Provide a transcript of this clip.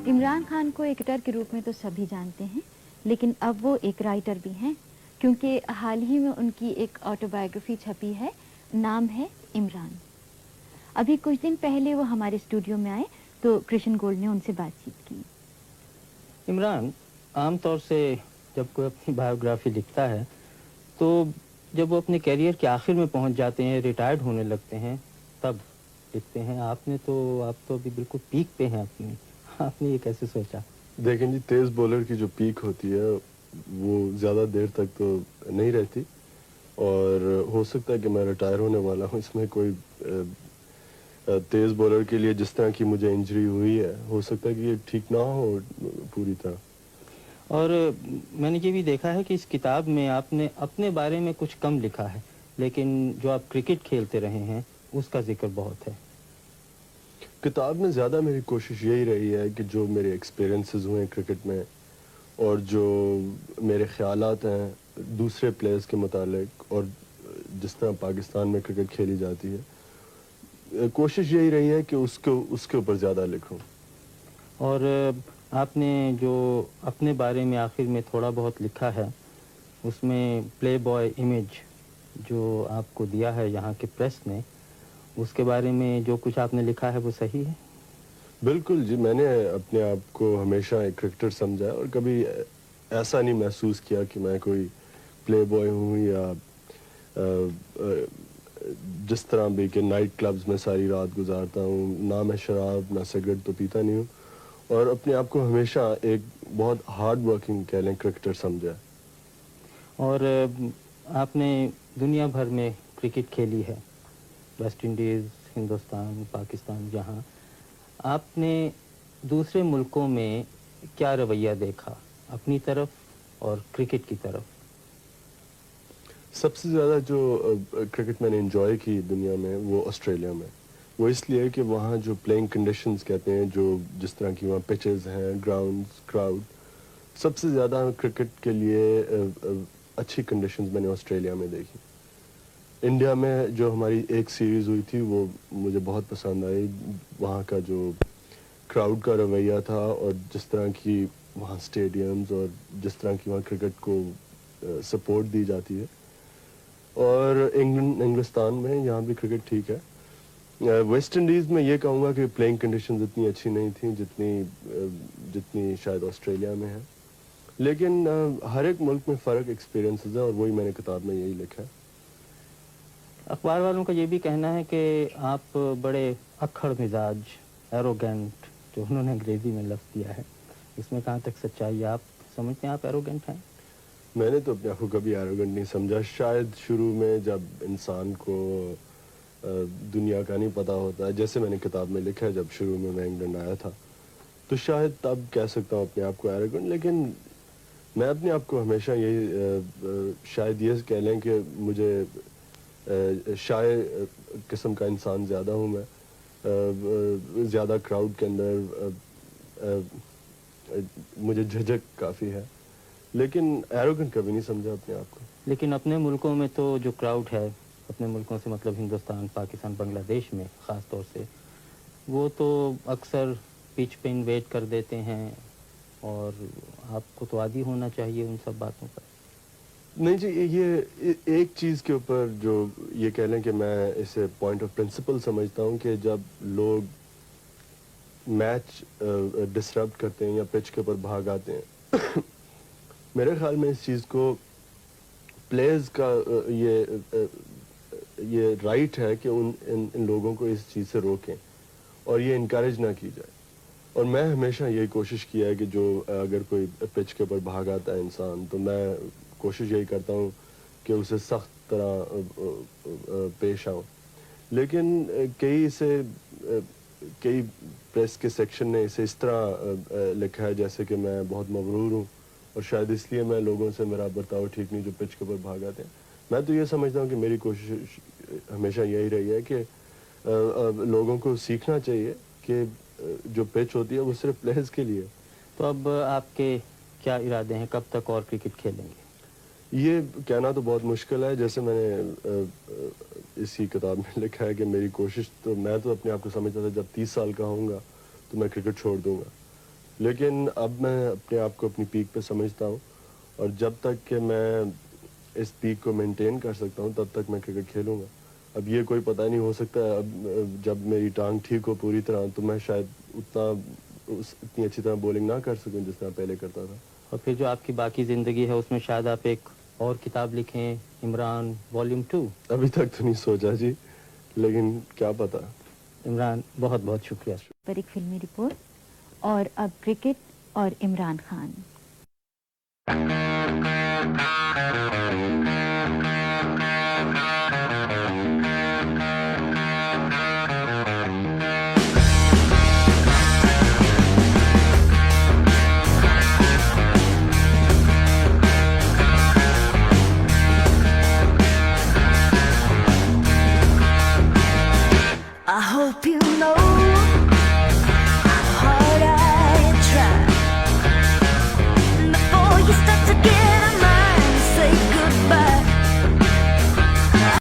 इमरान खान को एक्टर के रूप में तो सभी जानते हैं, लेकिन अब वो एक राइटर भी हैं, क्योंकि हाल ही में उनकी एक ऑटोबायोग्राफी छपी है, नाम है इमरान। अभी कुछ दिन पहले वो हमारे स्टूडियो में आए तो कृष्ण गोल्ड ने उनसे बातचीत की। इमरान, आम तौर से जब कोई अपनी बायोग्राफी लिखता है तो जब वो अपने करियर के आखिर में पहुंच जाते हैं, रिटायर्ड होने लगते हैं, तब लिखते हैं। आप तो अभी बिल्कुल पीक पे हैं अपनी। आपने ये कैसे सोचा? देखें जी, तेज़ बॉलर की जो पीक होती है वो ज़्यादा देर तक तो नहीं रहती, और हो सकता है कि मैं रिटायर होने वाला हूँ। इसमें कोई तेज़ बॉलर के लिए जिस तरह की मुझे इंजरी हुई है, हो सकता है कि ये ठीक ना हो पूरी तरह। और मैंने ये भी देखा है कि इस किताब में आपने अपने बारे में कुछ कम लिखा है, लेकिन जो आप क्रिकेट खेलते रहे हैं उसका जिक्र बहुत है। किताब में ज़्यादा मेरी कोशिश यही रही है कि जो मेरे एक्सपीरियंसेस हुए हैं क्रिकेट में, और जो मेरे ख़यालात हैं दूसरे प्लेयर्स के मुतालिक, और जिस तरह पाकिस्तान में क्रिकेट खेली जाती है, कोशिश यही रही है कि उसके ऊपर ज़्यादा लिखूं। और आपने जो अपने बारे में आखिर में थोड़ा बहुत लिखा है, उसमें प्ले बॉय इमेज जो आपको दिया है यहाँ के प्रेस ने, उसके बारे में जो कुछ आपने लिखा है वो सही है? बिल्कुल जी, मैंने अपने आप को हमेशा एक क्रिकेटर समझा है, और कभी ऐसा नहीं महसूस किया कि मैं कोई प्ले बॉय हूँ, या जिस तरह भी कि नाइट क्लब्स में सारी रात गुजारता हूँ। ना मैं शराब ना सिगरेट तो पीता नहीं हूँ, और अपने आप को हमेशा एक बहुत हार्ड वर्किंग कह लें क्रिकेटर समझा है। और आपने दुनिया भर में क्रिकेट खेली है, वेस्ट इंडीज़, हिंदुस्तान, पाकिस्तान, जहाँ आपने दूसरे मुल्कों में क्या रवैया देखा अपनी तरफ और क्रिकेट की तरफ? सबसे ज़्यादा जो क्रिकेट मैंने एंजॉय की दुनिया में वो ऑस्ट्रेलिया में। वो इसलिए कि वहाँ जो प्लेइंग कंडीशंस कहते हैं, जो जिस तरह की वहाँ पिचेस हैं, ग्राउंड्स, क्राउड, सबसे ज़्यादा क्रिकेट के लिए अच्छी कंडीशंस मैंने ऑस्ट्रेलिया में देखी। इंडिया में जो हमारी एक सीरीज़ हुई थी वो मुझे बहुत पसंद आई। वहाँ का जो क्राउड का रवैया था, और जिस तरह की वहाँ स्टेडियम्स, और जिस तरह की वहाँ क्रिकेट को सपोर्ट दी जाती है। और इंग्लिस्तान में यहाँ भी क्रिकेट ठीक है। वेस्ट इंडीज़ में ये कहूँगा कि प्लेइंग कंडीशंस इतनी अच्छी नहीं थी जितनी शायद ऑस्ट्रेलिया में है। लेकिन हर एक मुल्क में फ़र्क एक्सपीरियंसेस है, और वही मैंने किताब में यही लिखा है। अखबार वालों का ये भी कहना है कि आप बड़े अक्खड़ मिजाज, एरोगेंट, जो उन्होंने अंग्रेजी में लफ्ज़ दिया है, इसमें कहाँ तक सच्चाई है? आप समझते हैं आप एरोगेंट हैं? मैंने तो अपने आप को कभी एरोगेंट नहीं समझा। शायद शुरू में जब इंसान को दुनिया का नहीं पता होता है, जैसे मैंने किताब में लिखा है, जब शुरू में मैं इंग्लैंड आया था, तो शायद तब कह सकता हूँ अपने आप को एरोगेंट। लेकिन मैं अपने आप को हमेशा यही शायद ये कह लें कि मुझे शायर किस्म का इंसान ज़्यादा हूँ मैं। ज़्यादा क्राउड के अंदर मुझे झिझक काफ़ी है, लेकिन एरोगेंट कभी नहीं समझा अपने आप को। लेकिन अपने मुल्कों में तो जो क्राउड है, अपने मुल्कों से मतलब हिंदुस्तान, पाकिस्तान, बांग्लादेश में ख़ास तौर से, वो तो अक्सर पिच पे इन्वेट कर देते हैं, और आपको तो आदी होना चाहिए उन सब बातों पर। नहीं जी, ये एक चीज़ के ऊपर जो ये कह लें कि मैं इसे पॉइंट ऑफ प्रिंसिपल समझता हूँ कि जब लोग मैच डिसरप्ट करते हैं या पिच के ऊपर भाग आते हैं मेरे ख्याल में इस चीज़ को प्लेयर्स का ये राइट है कि इन लोगों को इस चीज़ से रोकें, और ये इनकरेज ना की जाए। और मैं हमेशा यही कोशिश किया है कि जो अगर कोई पिच के ऊपर भाग आता है इंसान, तो मैं कोशिश यही करता हूँ कि उसे सख्त तरह पेश आऊँ। लेकिन कई प्रेस के सेक्शन ने इसे इस तरह लिखा है जैसे कि मैं बहुत मगरूर हूँ, और शायद इसलिए मैं लोगों से मेरा बर्ताव ठीक नहीं जो पिच के ऊपर भाग आते हैं। मैं तो ये समझता हूँ कि मेरी कोशिश हमेशा यही रही है कि लोगों को सीखना चाहिए कि जो पिच होती है वो सिर्फ प्लेयर्स के लिए। तो अब आपके क्या इरादे हैं, कब तक और क्रिकेट खेलेंगे? ये कहना तो बहुत मुश्किल है। जैसे मैंने इसी किताब में लिखा है कि मेरी कोशिश, तो मैं तो अपने आप को समझता था जब 30 साल का होऊंगा तो मैं क्रिकेट छोड़ दूंगा। لیکن اب میں اپنے آپ کو اپنی پیک پہ سمجھتا ہوں اور جب تک کہ میں اس پیک کو مینٹین کر سکتا ہوں تب تک میں کرکٹ کھیلوں گا. اب یہ کوئی پتہ نہیں ہو سکتا ہے اب جب میری ٹانگ ٹھیک ہو پوری طرح تو میں شاید اتنی اچھی طرح بولنگ نہ کر سکوں جس طرح پہلے کرتا تھا. اور پھر جو آپ کی باقی زندگی ہے اس میں شاید آپ ایک اور کتاب لکھیں, عمران والیوم 2. ابھی تک تو نہیں سوچا جی, لیکن کیا پتہ. عمران بہت بہت شکریہ. پر ایک فلمی رپورٹ اور اب کرکٹ اور عمران خان.